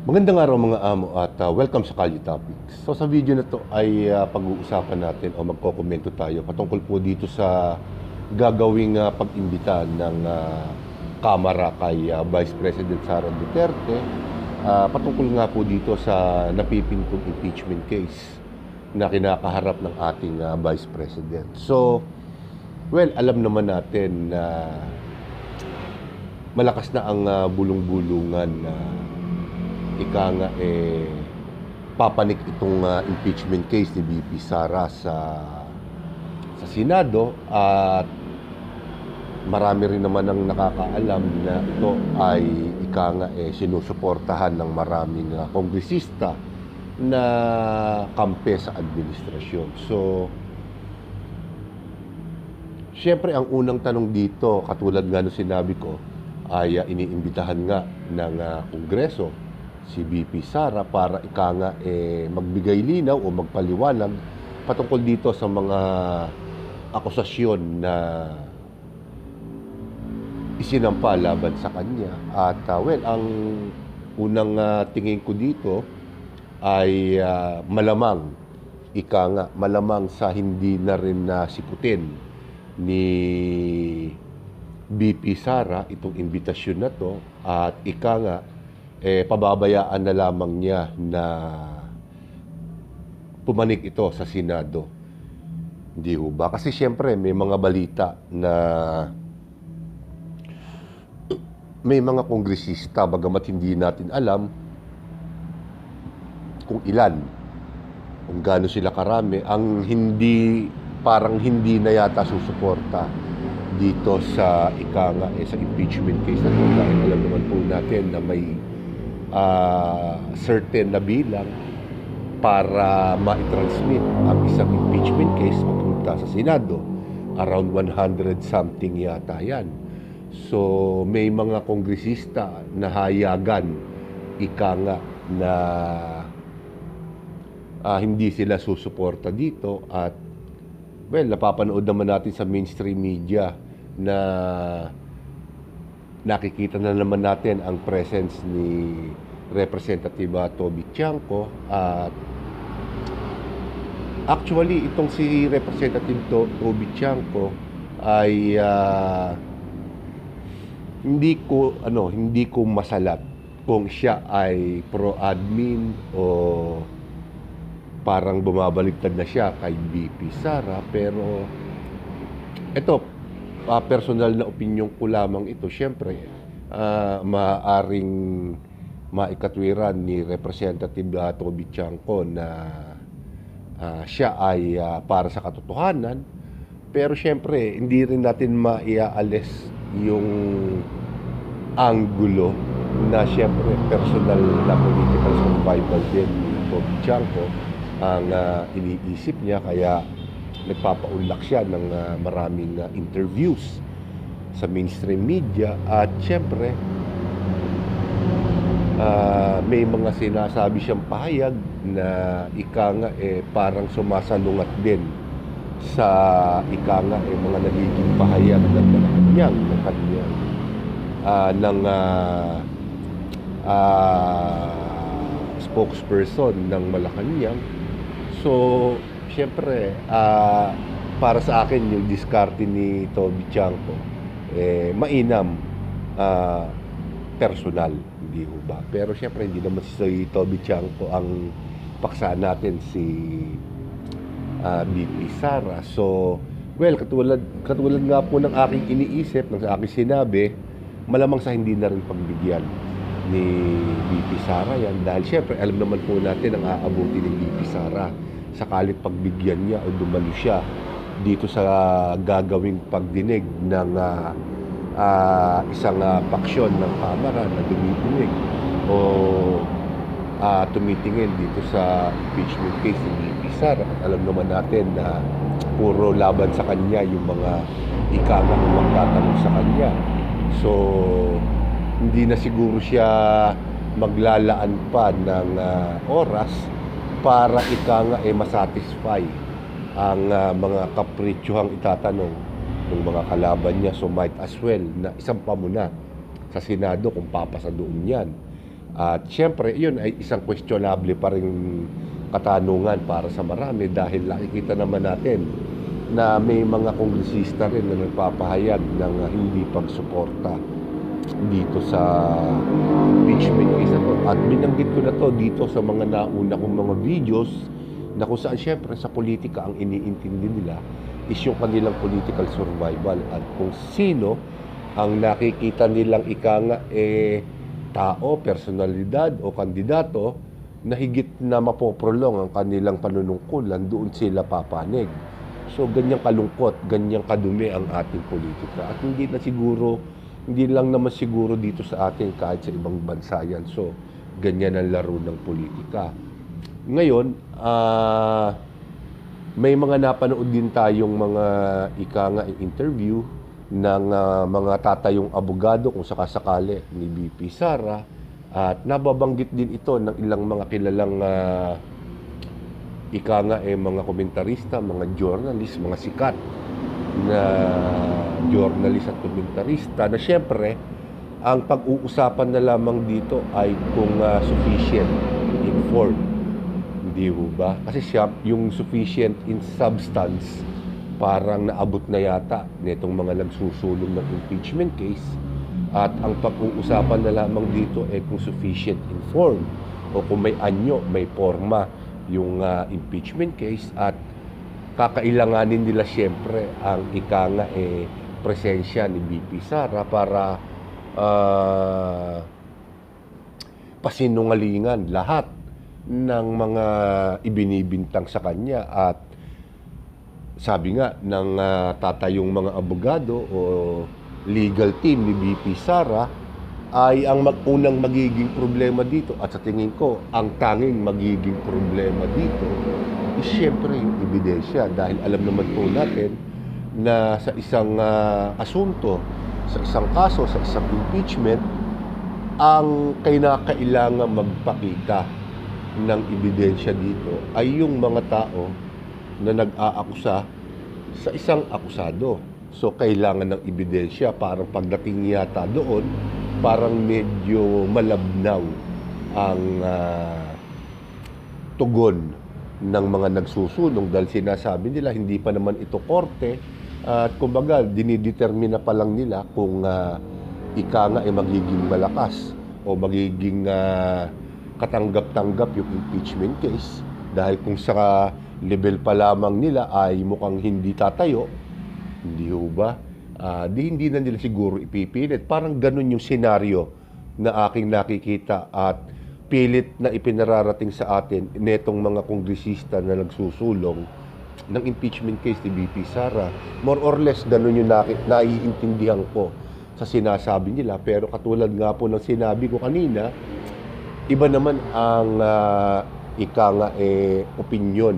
Magandang araw mga amo at welcome sa Kalye Topics. So sa video na to ay pag-uusapan natin o magkokomento tayo patungkol po dito sa gagawing pag-imbita ng Kamara kay Vice President Sara Duterte patungkol nga po dito sa napipintong impeachment case na kinakaharap ng ating Vice President. So, well, alam naman natin na malakas na ang bulong-bulungan na ika nga papanik itong impeachment case ni VP Sara sa Senado at marami rin naman ang nakakaalam na ito ay ika nga sinusuportahan ng maraming kongresista na kampe sa administrasyon. So, siyempre ang unang tanong dito, katulad nga nung sinabi ko, ay iniimbitahan nga ng Kongreso si VP Sara para ika nga magbigay linaw o magpaliwanag patungkol dito sa mga akusasyon na isinampa laban sa kanya. At well, ang unang tingin ko dito ay malamang ika nga, malamang sa hindi na rin sikutin ni VP Sara itong imbitasyon na to at ika nga pababayaan na lamang niya na pumanik ito sa Senado. Hindi ho ba? Kasi siyempre may mga balita na may mga kongresista, bagamat hindi natin alam kung ilan, kung gaano sila karami, ang hindi, parang hindi na yata susuporta dito sa ika nga sa impeachment case na ito. Dahil alam naman po natin na may certain na bilang para ma-transmit ang isang impeachment case papunta sa Senado. Around 100 something yata yan. So, may mga kongresista na hayagan ika nga na hindi sila susuporta dito. At well, napapanood naman natin sa mainstream media na nakikita na naman natin ang presence ni Representative Toby Tiangco. At actually, itong si Representative Toby Tiangco ay hindi ko masalat kung siya ay pro-admin o parang bumabaliktad na siya kay VP Sara. Pero ito, personal na opinyon ko lamang ito. Siyempre, maaaring maikatwiran ni Representative Toby Tiangco na siya ay para sa katotohanan. Pero siyempre, hindi rin natin maiaalis yung anggulo na siyempre personal na political survival din ni Toby Tiangco ang iniisip niya. Kaya nagpapaunlak siya ng maraming interviews sa mainstream media. At siyempre, may mga sinasabi siyang pahayag na ika nga parang sumasalungat din sa ika nga mga nagiging pahayag ng kanyang spokesperson ng Malacanang. So, siyempre, para sa akin, yung diskarte ni Toby Tiangco, mainam, personal, hindi ho ba? Pero siyempre, hindi naman si Toby Tiangco ang paksaan natin, si VP Sara. So, well, katulad nga po ng aking iniisip, ng aking sinabi, malamang sa hindi na rin pagbigyan ni VP Sara yan. Dahil siyempre, alam naman po natin ang aabuti ni VP Sara sakalit pagbigyan niya o dumalo siya dito sa gagawing pagdinig ng isang paksyon ng Kamara na dumidinig o tumitingin dito sa impeachment case ni VP Sara. At alam naman natin na puro laban sa kanya yung mga ika nga magtatanong sa kanya. So, hindi na siguro siya maglalaan pa ng oras para ika nga masatisfy ang mga kapritsyohang itatanong ng mga kalaban niya. So might as well na isampa mo na sa Senado kung papasa doon yan. At siyempre, yun ay isang questionable pa rin katanungan para sa marami dahil nakikita naman natin na may mga kongresista rin na nagpapahayag ng hindi pagsuporta dito sa impeachment case na to. At binanggit ko na to dito sa mga nauna kong mga videos na kung saan siyempre sa politika ang iniintindi nila is yung kanilang political survival at kung sino ang nakikita nilang tao, personalidad o kandidato na higit na mapoprolong ang kanilang panunungkulan, doon sila papanig. So ganyang kalungkot, ganyang kadumi ang ating politika at hindi lang naman siguro dito sa atin kahit sa ibang bansa yan. So ganyan ang laro ng politika. Ngayon, may mga napanood din tayong mga interview ng mga tatayong abogado kung sakasakali ni BP Sara at nababanggit din ito ng ilang mga kilalang mga komentarista, mga journalist, mga sikat na journalist at komentarista na siyempre ang pag-uusapan na lamang dito ay kung sufficient informed. Hindi ho ba? Kasi yung sufficient in substance parang naabot na yata nitong mga nagsusulong ng impeachment case at ang pag-uusapan na lamang dito ay kung sufficient informed o kung may anyo, may forma yung impeachment case at kakailanganin nila siyempre ang presensya ni BP Sara para pasinungalingan lahat ng mga ibinibintang sa kanya at sabi nga ng tatayong mga abogado o legal team ni BP Sara ay ang unang magiging problema dito at sa tingin ko ang tanging magiging problema dito is syempre yung ebidensya dahil alam naman po natin na sa isang asunto, sa isang kaso, sa isang impeachment ang kailangan magpakita ng ebidensya dito ay yung mga tao na nag-aakusa sa isang akusado. So, kailangan ng ebidensya. Parang pagdating yata doon, parang medyo malabnaw ang tugon ng mga nagsusulong dahil sinasabi nila hindi pa naman ito korte at kumbaga dinidetermina pa lang nila kung magiging malakas o magiging katanggap-tanggap yung impeachment case dahil kung sa level pa lamang nila ay mukhang hindi tatayo, hindi ho ba? Hindi na nila siguro ipipilit. Parang ganun yung senaryo na aking nakikita at pilit na ipinararating sa atin netong mga kongresista na nagsusulong ng impeachment case ni BP Sara. More or less, ganun yung naiintindihan ko sa sinasabi nila. Pero katulad nga po ng sinabi ko kanina, iba naman ang opinyon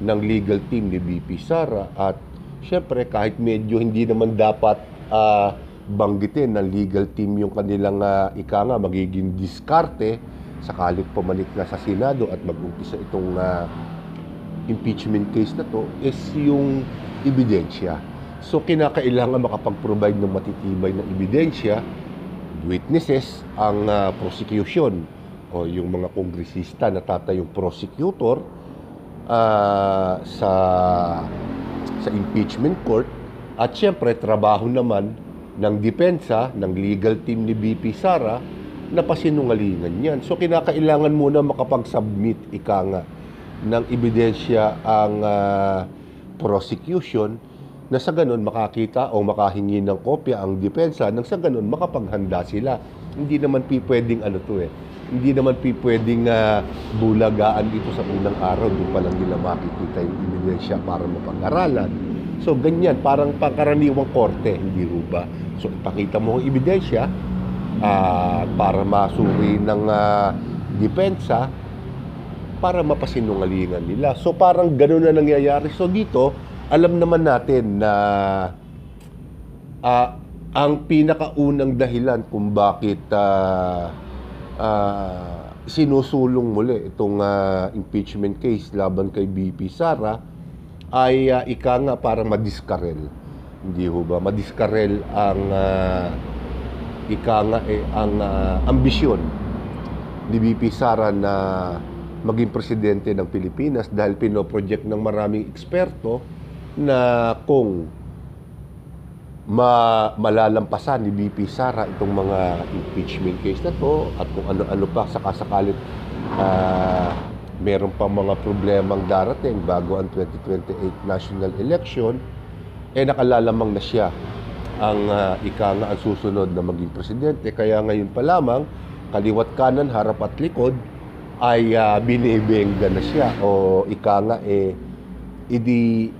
ng legal team ni BP Sara at syempre kahit medyo hindi naman dapat banggitin ng legal team yung kanilang magiging diskarte sakalit pumanik na sa Senado at mag-umpisa itong impeachment case na to is yung ebidensya. So kinakailangan makapag-provide ng matitibay na ebidensya, witnesses, ang prosecution o yung mga kongresista na tatayong prosecutor sa impeachment court at syempre trabaho naman ng depensa ng legal team ni BP Sara na pasinungalingan yan. So kinakailangan muna makapag-submit ng ebidensya ang prosecution na sa ganun makakita o makahingi ng kopya ang depensa nang sa ganun makapaghanda sila. Hindi naman pwedeng hindi naman pwedeng bulagaan dito sa unang araw. Doon pa lang nila makikita yung ebidensya para mapag-aralan. So, ganyan. Parang pangkaraniwang korte, hindi ho ba? So, ipakita mo ang ebidensya para masuri ng depensa para mapasinungalingan nila. So, parang gano'n na nangyayari. So, dito, alam naman natin na ang pinakaunang dahilan kung bakit sinusulong muli itong impeachment case laban kay BP Sara ay parang madiskarel. Hindi ho ba? Madiskarel ang ang ambisyon ni VP Sara na maging presidente ng Pilipinas dahil pinoproject ng maraming eksperto na kung malalampasan ni VP Sara itong mga impeachment case na to at kung ano-ano pa sakasakalit meron pa mga problemang darating bago ang 2028 national election, nakalalamang na siya ang ang susunod na maging presidente. Kaya ngayon pa lamang, kaliwat kanan, harap at likod, ay binibengga na siya o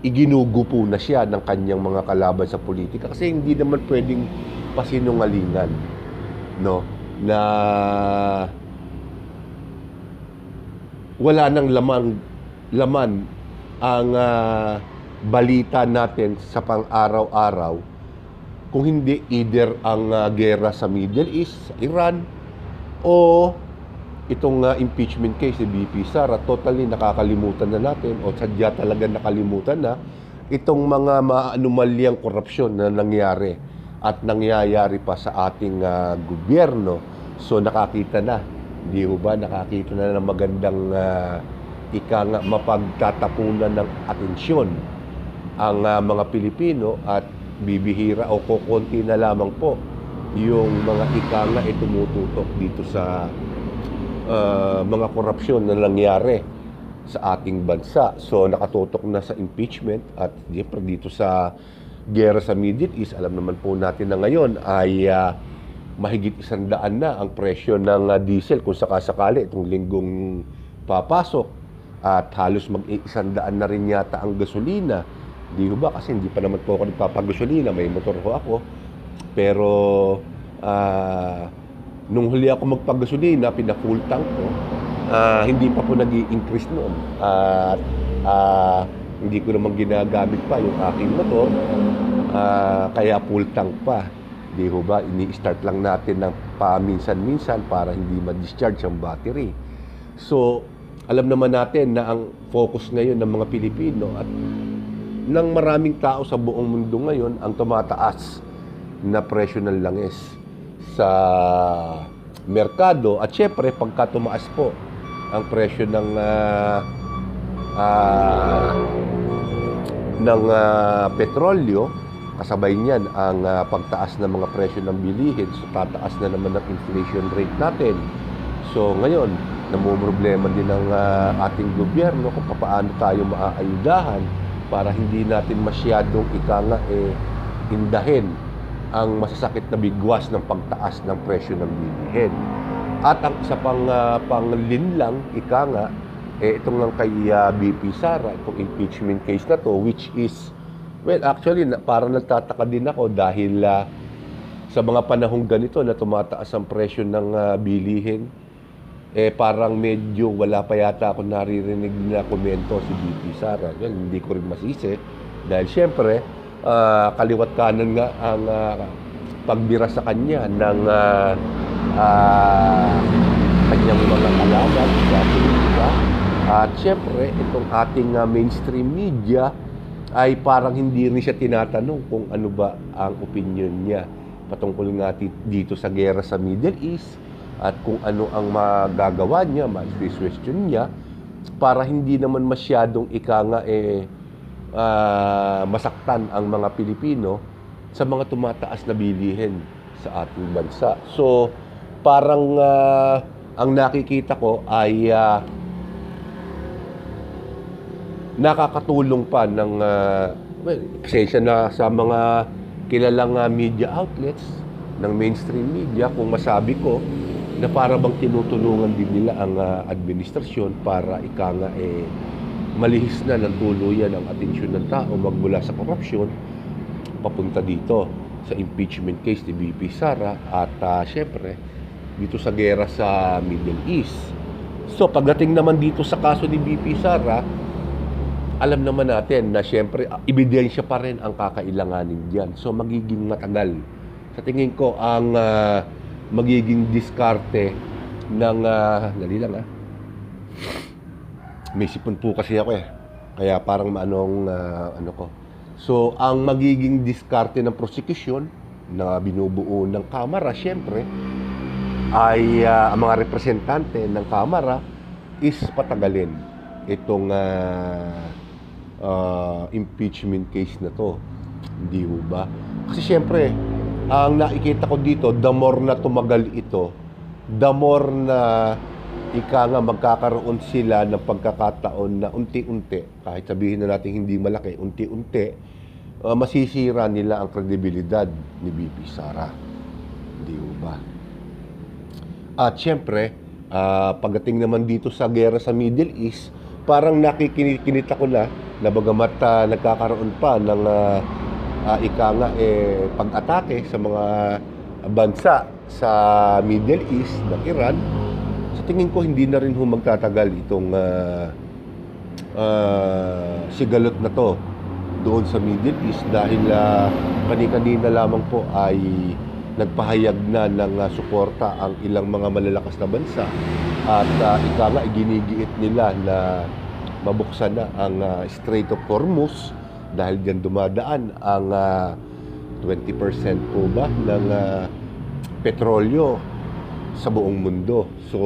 iginugupo na siya ng kanyang mga kalaban sa politika kasi hindi naman pwedeng pasinungalingan, no, na wala nang laman ang balita natin sa pang-araw-araw kung hindi either ang gera sa Middle East, sa Iran, o itong impeachment case ni VP Sara. Totally nakakalimutan na natin o sadya talaga nakalimutan na itong mga maanumalyang korupsyon na nangyari at nangyayari pa sa ating gobyerno. So nakakita na, di ba, nakakita na ng magandang mapagtatapunan ng atensyon ang mga Pilipino at bibihira o kukunti na lamang po yung mga tumututok dito sa mga korupsyon na nangyari sa ating bansa. So nakatutok na sa impeachment at dito sa gera sa Middle East. Alam naman po natin na ngayon ay mahigit 100 na ang presyo ng diesel kung sakasakali itong linggong papasok, at halos mag-100 na rin yata ang gasolina. Di ba? Kasi hindi pa naman po ako nagpapagasolina, may motor ko ako. Pero nung huli ako magpagasolina, pina-full tank ko, hindi pa po nag-i-increase noon. At hindi ko naman ginagamit pa yung aking motor, kaya full tank pa. Di ba? Ini-start lang natin ng paminsan-minsan para hindi ma-discharge ang battery. So, alam naman natin na ang focus ngayon ng mga Pilipino at ng maraming tao sa buong mundo ngayon ang tumataas na presyo ng langis sa merkado. At syempre, pagka tumaas po ang presyo ng petrolyo, kasabay niyan ang pagtaas ng mga presyo ng bilihin. So, tataas na naman ang inflation rate natin. So, ngayon, namumroblema din ng ating gobyerno kung paano tayo maaayudahan para hindi natin masyadong indahin ang masasakit na bigwas ng pagtaas ng presyo ng bilihin. At ang isa pang panglinlang, itong lang kay VP Sara, itong impeachment case na to, which is, well, actually, parang nagtataka din ako dahil sa mga panahong ganito na tumataas ang presyo ng bilihin, parang medyo wala pa yata ako naririnig na komento si VP Sara. Well, hindi ko rin masisi dahil syempre, kaliwat kanan nga ang pagbira sa kanya ng kanyang mga kalaban sa politika. At syempre, itong ating mainstream media ay parang hindi rin siya tinatanong kung ano ba ang opinion niya patungkol nga dito sa gera sa Middle East at kung ano ang magagawa niya, question niya, para hindi naman masyadong masaktan ang mga Pilipino sa mga tumataas na bilihin sa ating bansa. So, parang ang nakikita ko ay nakakatulong pa ng pasensya na sa mga kilalang media outlets ng mainstream media kung masabi ko na para bang tinutulungan din nila ang administrasyon para malihis na ng tuluyan ang atensyon ng tao magmula sa korupsyon papunta dito sa impeachment case ni VP Sara at syempre dito sa gera sa Middle East. So pagdating naman dito sa kaso ni VP Sara, alam naman natin na syempre ebidensya pa rin ang kakailanganin diyan. So magiging matagal. Sa tingin ko ang magiging diskarte ng dali lang may sipon po kasi ako kaya parang ano ko. So ang magiging diskarte ng prosecution na binubuo ng Kamara syempre ay ang mga representante ng Kamara is patagalin itong impeachment case na to. Hindi ho ba? Kasi syempre, ang nakikita ko dito, the more na tumagal ito, the more na magkakaroon sila ng pagkakataon na unti-unti, kahit sabihin na natin hindi malaki, unti-unti, masisira nila ang kredibilidad ni VP Sara. Hindi ho ba? At syempre, pagdating naman dito sa gera sa Middle East, parang nakikinita ko na bagamat nagkakaroon pa ng pag-atake sa mga bansa sa Middle East ng Iran, sa tingin ko hindi na rin magtatagal itong sigalot na to doon sa Middle East dahil kani-kanina lamang po ay nagpahayag na ng suporta ang ilang mga malalakas na bansa at ginigiit nila na mabuksan na ang Strait of Hormuz dahil diyan dumadaan ang 20% po ba ng petrolyo sa buong mundo. So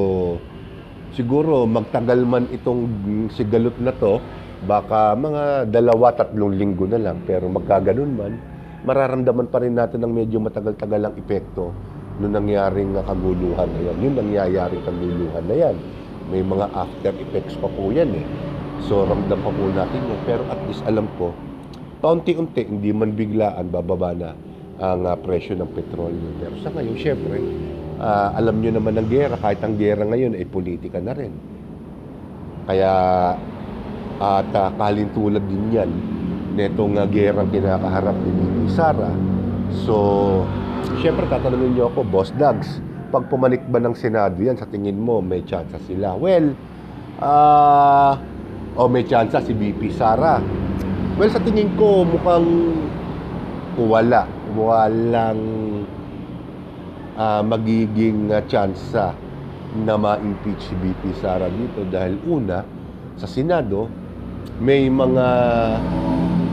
siguro magtagal man itong sigalot na to, baka mga 2-3 linggo na lang, pero magkaganon man, mararamdaman pa rin natin ng medyo matagal-tagal ang epekto nung nangyaring kaguluhan na yan. Yung nangyayaring kaguluhan na yan. May mga after effects pa po yan eh. So ramdam pa po natin yun. Pero at least alam ko, paunti-unti, hindi man biglaan, bababa na ang presyo ng petrolyo. Pero sa ngayon, syempre, alam nyo naman ang gera, kahit ang gera ngayon ay politika na rin. Kaya, at kalintulad din yan, netong gerang kinakaharap ni VP Sara. So, syempre tatanungin nyo ako, Boss Dags, pag pumanik ba ng Senado yan, sa tingin mo, may tsansa sila? Well, may tsansa si VP Sara. Well, sa tingin ko, mukhang walang magiging tsansa na ma-impeach si VP Sara dito dahil una, sa Senado, may mga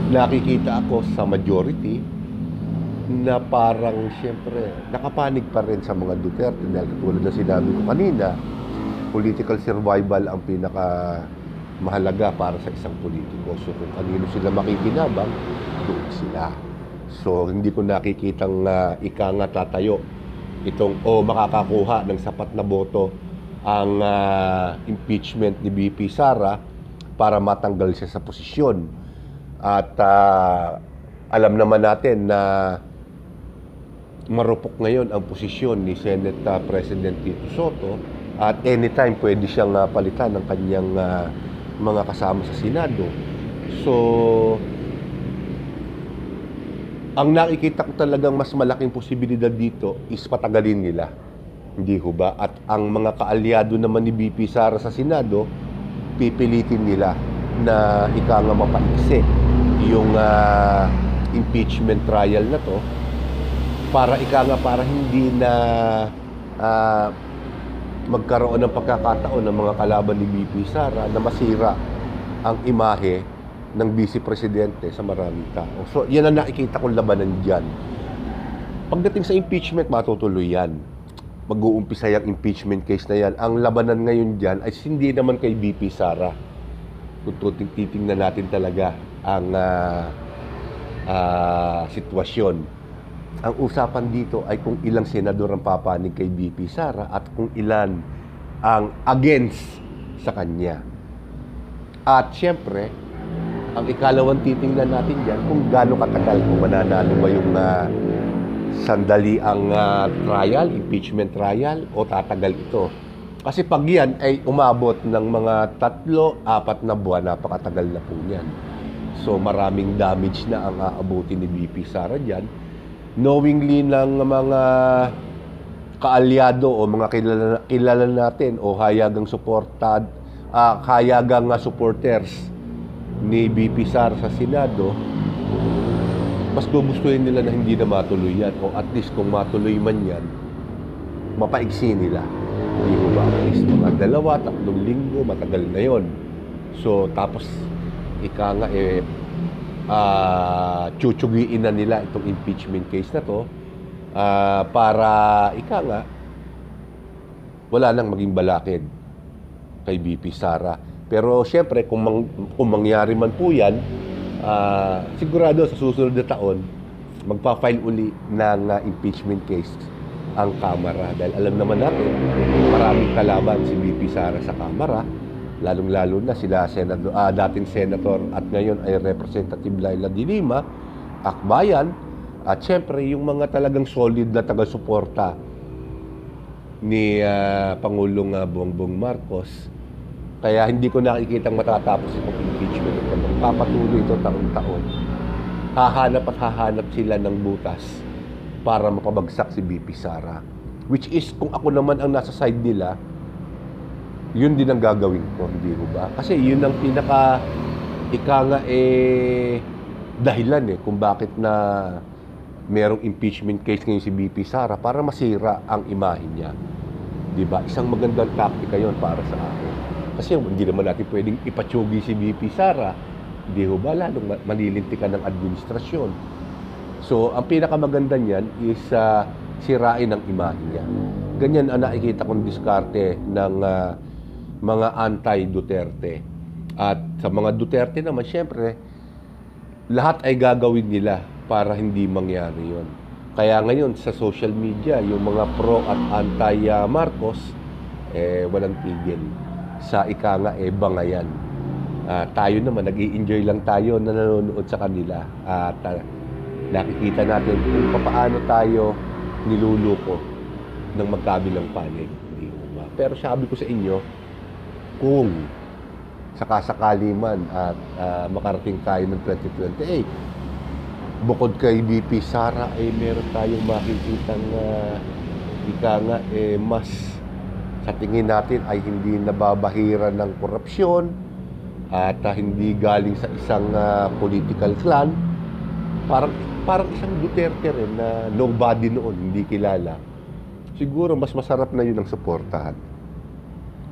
nakikita ako sa majority na parang siyempre nakapanig pa rin sa mga Duterte dahil tulad na sinabi ko kanina, political survival ang pinaka mahalaga para sa isang politiko. So kung kanino sila makikinabang, doon sila. So hindi ko nakikitang tatayo itong makakakuha ng sapat na boto ang impeachment ni VP Sara para matanggal siya sa posisyon. At alam naman natin na marupok ngayon ang posisyon ni Senate President Tito Soto at anytime pwede siyang palitan ng kanyang mga kasama sa Senado. So, ang nakikita ko talagang mas malaking posibilidad dito is patagalin nila. Hindi ho ba? At ang mga kaalyado naman ni VP Sara sa Senado, pipilitin nila na mapaiksi yung impeachment trial na to para para hindi na magkaroon ng pagkakataon ng mga kalaban ni VP Sara na masira ang imahe ng Vice Presidente sa maraming tao. So, yan ang nakikita kong labanan dyan. Pagdating sa impeachment, matutuloy yan. Mag-uumpisa yung impeachment case na yan. Ang labanan ngayon dyan ay hindi naman kay VP Sara. Kung titingnan natin talaga ang sitwasyon. Ang usapan dito ay kung ilang senador ang papanig kay VP Sara at kung ilan ang against sa kanya. At syempre, ang ikalawang titingnan natin dyan kung gaano katagal, kung mananalo ba yung sandali ang trial, impeachment trial, o tatagal ito. Kasi pag yan ay umabot ng mga 3-4 na buwan, napakatagal na po yan. So maraming damage na ang aabutin ni VP Sara dyan. Knowingly ng mga kaalyado o mga kilala natin o hayagang supporters ni VP Sara sa Senado, mas gugustuhin nila na hindi na matuloy yan o at least kung matuloy man yan, mapaigsi nila. Hindi mo ba? At least mga 2-3 linggo, matagal na yon. So tapos chuchugiin na nila itong impeachment case na to para wala nang maging balakid kay VP Sara. Pero siyempre, kung mangyari man po yan, sigurado sa susunod na taon, magpa-file uli ng impeachment case ang Kamara. Dahil alam naman natin, maraming kalaban si VP Sara sa Kamara, lalong-lalo na sila dating senator at ngayon ay Representative Laila de Lima, Akbayan, at siyempre yung mga talagang solid na taga-suporta ni Pangulong Bongbong Marcos. Kaya hindi ko nakikitang matatapos itong impeachment. Papatuloy ito taon-taon. Hahanap sila ng butas para mapabagsak si VP Sara. Which is, kung ako naman ang nasa side nila, yun din ang gagawin ko, hindi ko ba? Kasi yun ang pinaka, dahilan kung bakit na merong impeachment case ngayon si VP Sara para masira ang imahe niya. Diba? Isang magandang taktika yon para sa akin. Kasi hindi naman natin pwedeng ipatsugi si VP Sara. Di ba? Lalong malilintikan ng administrasyon. So, ang pinakamaganda niyan is sirain ang imahe niya. Ganyan ang nakikita kong diskarte ng mga anti-Duterte. At sa mga Duterte naman, syempre, lahat ay gagawin nila para hindi mangyari yon. Kaya ngayon sa social media, yung mga pro at anti-Marcos, walang tigil. Sa bangayan. Tayo naman, nag-i-enjoy lang tayo na nanonood sa kanila. At nakikita natin kung paano tayo niluluko ng magkabilang panig. Pero sabi ko sa inyo, kung sakasakali man at makarating tayo ng 2028, bukod kay VP Sara ay meron tayong makikitang mas sa tingin natin ay hindi nababahira ng korupsyon at hindi galing sa isang political clan. Parang isang Duterte rin na nobody noon, hindi kilala. Siguro mas masarap na yun ang suportahan.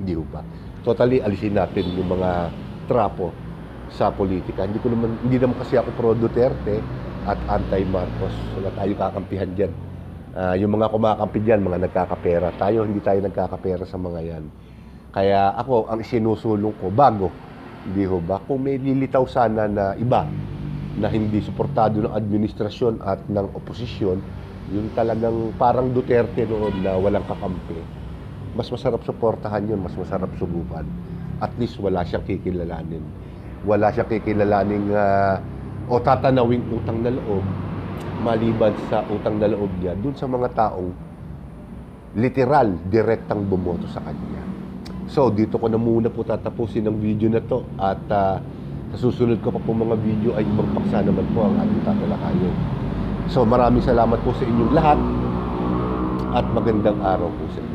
Hindi ba? Totally alisin natin yung mga trapo sa politika. Hindi naman kasi ako pro Duterte at anti-Marcos. Wala tayo kakampihan dyan. Yung mga kumakampi dyan, mga nagkakapera. Tayo, hindi tayo nagkakapera sa mga yan. Kaya ako, ang isinusulong ko, bago, hindi ho ba? Kung may lilitaw sana na iba, na hindi suportado ng administrasyon at ng oposisyon, yung talagang parang Duterte noon na walang kakampi, mas masarap suportahan yun, mas masarap subukan. At least wala siyang kikilalanin. Wala siyang kikilalanin o tatanawing utang na loob maliban sa utang na loob niya dun sa mga taong literal, direktang bumoto sa kanya. So, dito ko na muna po tatapusin ang video na to at sa susunod ko pa po mga video ay ibang paksa naman po ang ating tatalakayin. So, maraming salamat po sa inyong lahat at magandang araw po sa inyo.